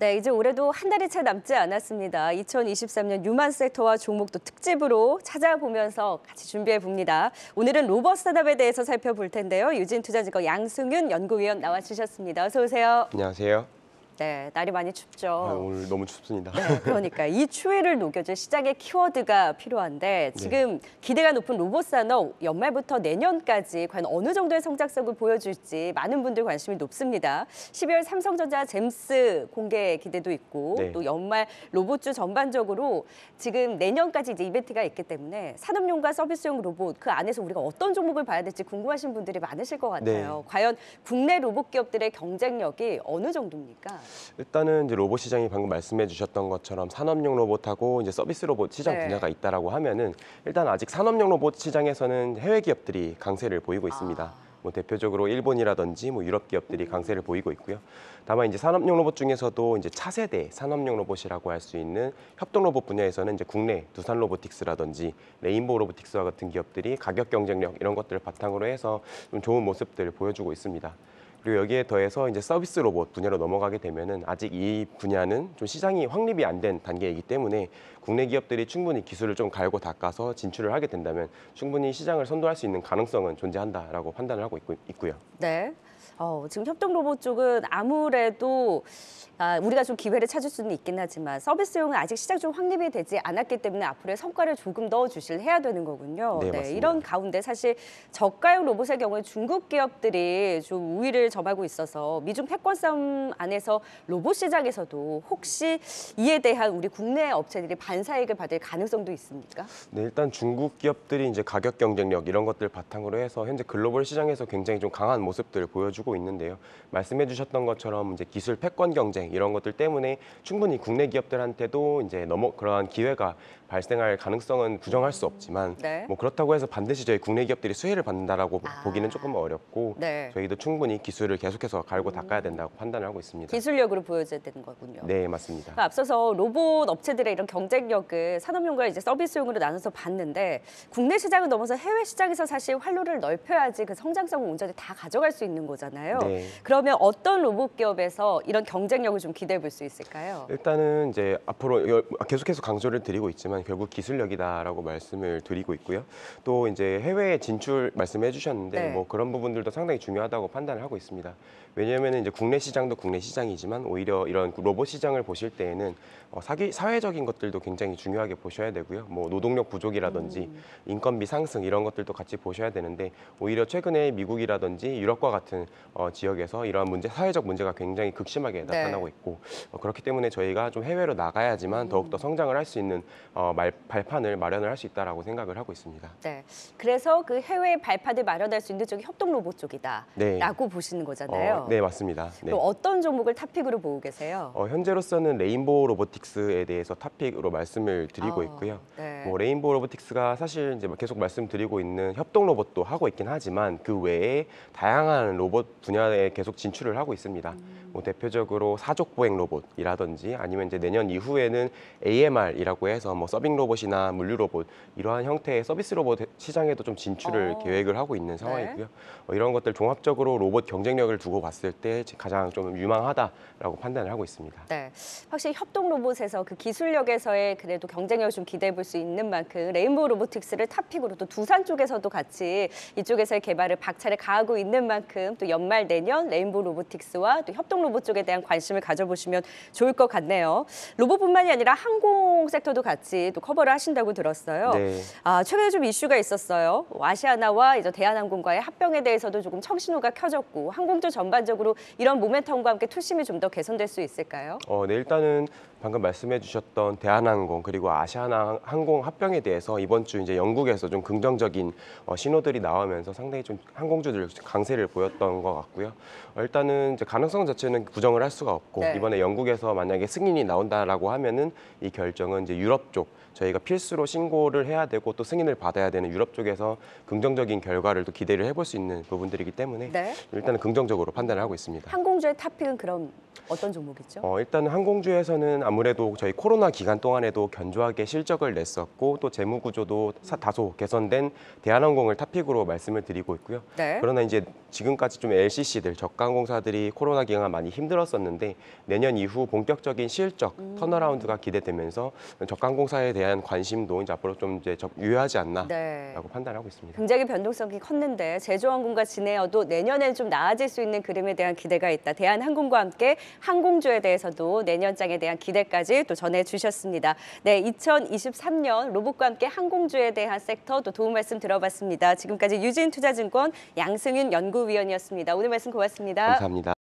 네, 이제 올해도 한 달이 채 남지 않았습니다. 2023년 유만 섹터와 종목도 특집으로 찾아보면서 같이 준비해 봅니다. 오늘은 로봇 스타트업에 대해서 살펴볼 텐데요. 유진투자증권 양승윤 연구위원 나와주셨습니다. 어서 오세요. 안녕하세요. 네, 날이 많이 춥죠. 오늘 너무 춥습니다. 네, 그러니까 이 추위를 녹여줄 시장의 키워드가 필요한데 지금 기대가 높은 로봇 산업 연말부터 내년까지 과연 어느 정도의 성장성을 보여줄지 많은 분들 관심이 높습니다. 12월 삼성전자 잼스 공개 기대도 있고 또 연말 로봇주 전반적으로 지금 내년까지 이제 이벤트가 있기 때문에 산업용과 서비스용 로봇 그 안에서 우리가 어떤 종목을 봐야 될지 궁금하신 분들이 많으실 것 같아요. 과연 국내 로봇 기업들의 경쟁력이 어느 정도입니까? 일단은 이제 로봇 시장이 방금 말씀해 주셨던 것처럼 산업용 로봇하고 이제 서비스 로봇 시장 분야가 있다라고 하면은 일단 아직 산업용 로봇 시장에서는 해외 기업들이 강세를 보이고 있습니다. 뭐 대표적으로 일본이라든지 뭐 유럽 기업들이 강세를 보이고 있고요. 다만 이제 산업용 로봇 중에서도 이제 차세대 산업용 로봇이라고 할 수 있는 협동 로봇 분야에서는 이제 국내 두산 로보틱스라든지 레인보우 로보틱스와 같은 기업들이 가격 경쟁력 이런 것들을 바탕으로 해서 좀 좋은 모습들을 보여주고 있습니다. 그리고 여기에 더해서 이제 서비스 로봇 분야로 넘어가게 되면은 아직 이 분야는 좀 시장이 확립이 안 된 단계이기 때문에 국내 기업들이 충분히 기술을 좀 갈고 닦아서 진출을 하게 된다면 충분히 시장을 선도할 수 있는 가능성은 존재한다라고 판단을 하고 있고요. 네. 지금 협동 로봇 쪽은 아무래도 우리가 좀 기회를 찾을 수는 있긴 하지만 서비스용은 아직 시장 좀 확립이 되지 않았기 때문에 앞으로의 성과를 조금 더 주시해야 되는 거군요. 네, 맞습니다. 이런 가운데 사실 저가형 로봇의 경우에 중국 기업들이 좀 우위를 점하고 있어서 미중 패권 싸움 안에서 로봇 시장에서도 혹시 이에 대한 우리 국내 업체들이 반사이익을 받을 가능성도 있습니까? 네, 일단 중국 기업들이 이제 가격 경쟁력 이런 것들 바탕으로 해서 현재 글로벌 시장에서 굉장히 좀 강한 모습들을 보여주고 있는데요. 말씀해 주셨던 것처럼 이제 기술 패권 경쟁 이런 것들 때문에 충분히 국내 기업들한테도 이제 그러한 기회가 발생할 가능성은 부정할 수 없지만 뭐 그렇다고 해서 반드시 저희 국내 기업들이 수혜를 받는다라고 보기는 조금 어렵고 저희도 충분히 기술을 계속해서 갈고 닦아야 된다고 판단을 하고 있습니다. 기술력으로 보여줘야 되는 거군요. 네, 맞습니다. 앞서서 로봇 업체들의 이런 경쟁력을 산업용과 이제 서비스용으로 나눠서 봤는데 국내 시장을 넘어서 해외 시장에서 사실 활로를 넓혀야지 그 성장성을 온전히 다 가져갈 수 있는 거잖아요. 그러면 어떤 로봇 기업에서 이런 경쟁력을 좀 기대해 볼 수 있을까요? 일단은 이제 앞으로 계속해서 강조를 드리고 있지만 결국 기술력이다라고 말씀을 드리고 있고요. 또 이제 해외 진출 말씀해 주셨는데 뭐 그런 부분들도 상당히 중요하다고 판단을 하고 있습니다. 왜냐하면 이제 국내 시장도 국내 시장이지만 오히려 이런 로봇 시장을 보실 때에는 사회적인 것들도 굉장히 중요하게 보셔야 되고요. 뭐 노동력 부족이라든지 인건비 상승 이런 것들도 같이 보셔야 되는데 오히려 최근에 미국이라든지 유럽과 같은 지역에서 이러한 사회적 문제가 굉장히 극심하게 나타나고 있고 그렇기 때문에 저희가 좀 해외로 나가야지만 더욱더 성장을 할 수 있는 발판을 마련을 할 수 있다라고 생각을 하고 있습니다. 네, 그래서 그 해외 발판을 마련할 수 있는 쪽이 협동 로봇 쪽이다라고 보시는 거잖아요. 네, 맞습니다. 그럼 어떤 종목을 탑픽으로 보고 계세요? 현재로서는 레인보우 로보틱스에 대해서 탑픽으로 말씀을 드리고 있고요. 뭐 레인보우 로보틱스가 사실 이제 계속 말씀드리고 있는 협동 로봇도 하고 있긴 하지만 그 외에 다양한 로봇 분야에 계속 진출을 하고 있습니다. 뭐 대표적으로 사족 보행 로봇이라든지 아니면 이제 내년 이후에는 AMR이라고 해서 뭐 서빙 로봇이나 물류 로봇 이러한 형태의 서비스 로봇 시장에도 좀 진출을 계획을 하고 있는 상황이고요. 이런 것들 종합적으로 로봇 경쟁력을 두고 봤을 때 가장 좀 유망하다라고 판단을 하고 있습니다. 네, 확실히 협동 로봇에서 그 기술력에서의 그래도 경쟁력을 좀 기대해 볼 수 있는 만큼 레인보우 로보틱스를 탑픽으로 또 두산 쪽에서도 같이 이쪽에서의 개발을 박차를 가하고 있는 만큼 또 연말 내년 레인보우 로보틱스와 또 협동 로봇 쪽에 대한 관심을 가져보시면 좋을 것 같네요. 로봇뿐만이 아니라 항공 섹터도 같이 또 커버를 하신다고 들었어요. 최근에 좀 이슈가 있었어요. 아시아나와 이제 대한항공과의 합병에 대해서도 조금 청신호가 켜졌고 항공주 전반적으로 이런 모멘텀과 함께 투심이 좀 더 개선될 수 있을까요? 네, 일단은 방금 말씀해 주셨던 대한항공 그리고 아시아나 항공 합병에 대해서 이번 주 이제 영국에서 좀 긍정적인 신호들이 나오면서 상당히 좀 항공주들 강세를 보였던 것 같고요. 일단은 이제 가능성 자체는 부정을 할 수가 없고 이번에 영국에서 만약에 승인이 나온다라고 하면은 이 결정은 이제 유럽 쪽 저희가 필수로 신고를 해야 되고 또 승인을 받아야 되는 유럽 쪽에서 긍정적인 결과를 또 기대를 해볼 수 있는 부분들이기 때문에 일단은 긍정적으로 판단을 하고 있습니다. 항공주의 탑픽은 그럼 어떤 종목이죠? 일단 항공주에서는 아무래도 저희 코로나 기간 동안에도 견조하게 실적을 냈었고 또 재무 구조도 다소 개선된 대한항공을 탑픽으로 말씀을 드리고 있고요. 네. 그러나 이제 지금까지 좀 LCC들 저가항공사들이 코로나 기간 많이 힘들었었는데 내년 이후 본격적인 실적 턴어라운드가 기대되면서 저가항공사에 대한 관심도 이제 앞으로 좀 이제 유효하지 않나라고 네. 판단하고 있습니다. 굉장히 변동성이 컸는데 제주항공과 진에어도 내년엔 좀 나아질 수 있는 그림에 대한 기대가 있다. 대한항공과 함께 항공주에 대해서도 내년장에 대한 기대까지 또 전해주셨습니다. 네, 2023년 로봇과 함께 항공주에 대한 섹터 또 도움 말씀 들어봤습니다. 지금까지 유진투자증권 양승윤 연구위원이었습니다. 오늘 말씀 고맙습니다. 감사합니다.